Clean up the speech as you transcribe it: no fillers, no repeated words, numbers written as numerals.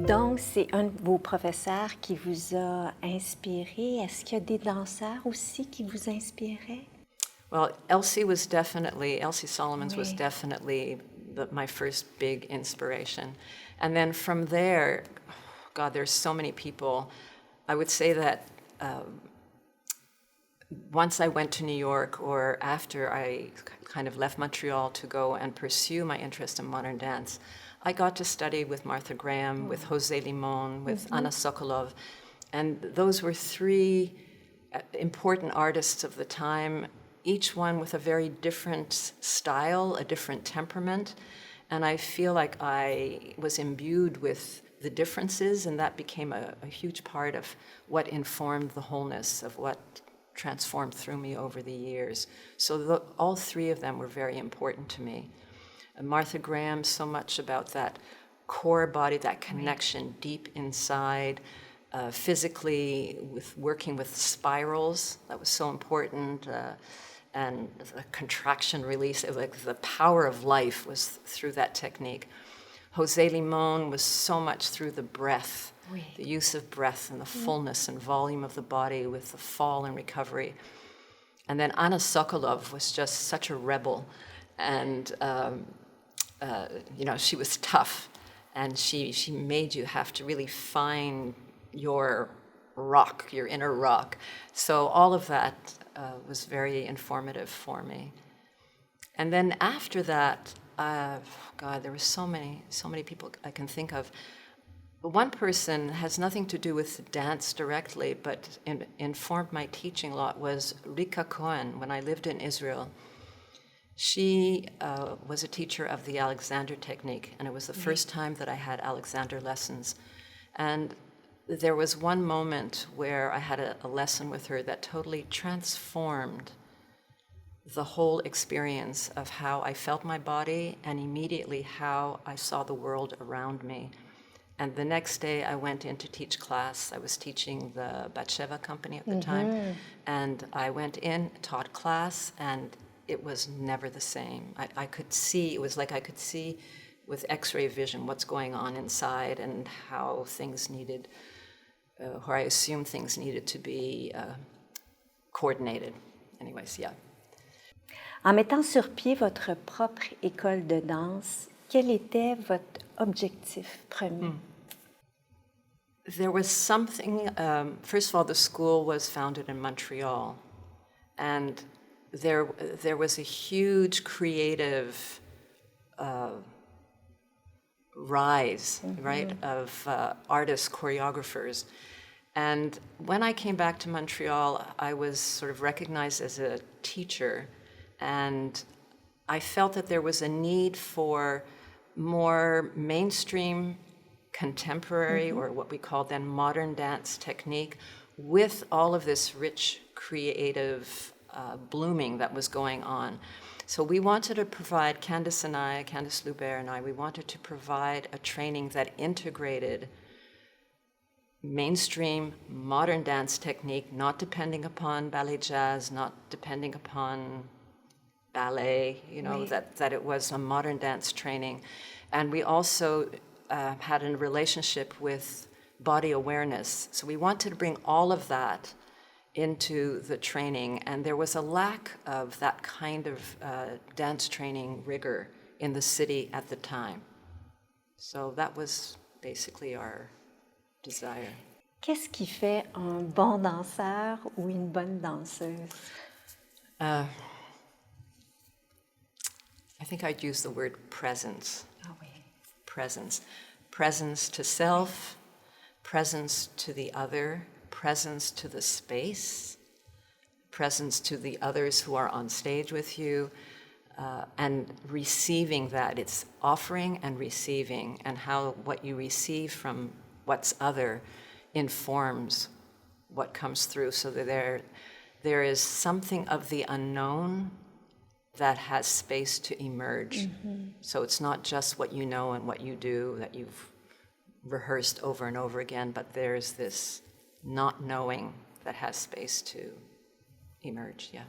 Donc, c'est un de vos professeurs qui vous a inspiré. Est-ce qu'il y a des danseurs aussi qui vous inspiraient? Well, Elsie Solomons was definitely my first big inspiration. And then from there, God, there's so many people. I would say that once I went to New York, or after I kind of left Montreal to go and pursue my interest in modern dance, I got to study with Martha Graham, with Jose Limon, with Anna Sokolov, and those were three important artists of the time, each one with a very different style, a different temperament, and I feel like I was imbued with the differences, and that became a huge part of what informed the wholeness of what transformed through me over the years. So all three of them were very important to me. And Martha Graham, so much about that core body, that connection deep inside, physically, with working with spirals, that was so important, and the contraction release, like the power of life was through that technique. Jose Limon was so much through the breath, the use of breath and the fullness and volume of the body with the fall and recovery. And then Anna Sokolov was just such a rebel, and she was tough, and she made you have to really find your rock, your inner rock. So all of that was very informative for me. And then after that, God, there were so many people I can think of. One person has nothing to do with dance directly, but informed my teaching a lot, was Rika Cohen when I lived in Israel. She was a teacher of the Alexander technique, and it was the first time that I had Alexander lessons. And there was one moment where I had a lesson with her that totally transformed the whole experience of how I felt my body and immediately how I saw the world around me. And the next day I went in to teach class. I was teaching the Batsheva company at the time. And I went in, taught class, and it was never the same. I could see, it was like I could see with X-ray vision what's going on inside and how things needed, or I assumed things needed to be coordinated. Anyways, yeah. En mettant sur pied votre propre école de danse, quel était votre objectif premier? There was something, first of all, the school was founded in Montreal, and there was a huge creative rise, right, of artists, choreographers. And when I came back to Montreal, I was sort of recognized as a teacher, and I felt that there was a need for more mainstream, contemporary, or what we call then modern dance technique, with all of this rich, creative blooming that was going on. So we wanted to provide, Candice Loubert and I, we wanted to provide a training that integrated mainstream modern dance technique, not depending upon ballet jazz, not depending upon ballet, that it was a modern dance training. And we also had a relationship with body awareness. So we wanted to bring all of that into the training, and there was a lack of that kind of dance training rigor in the city at the time. So that was basically our desire. Qu'est-ce qui fait un bon danseur ou une bonne danseuse? I think I'd use the word presence. Ah oui. Presence. Presence to self, presence to the other, presence to the space, presence to the others who are on stage with you, and receiving that. It's offering and receiving, and how what you receive from what's other informs what comes through, so that there is something of the unknown that has space to emerge. So it's not just what you know and what you do that you've rehearsed over and over again, but there's this not knowing that has space to emerge, yeah.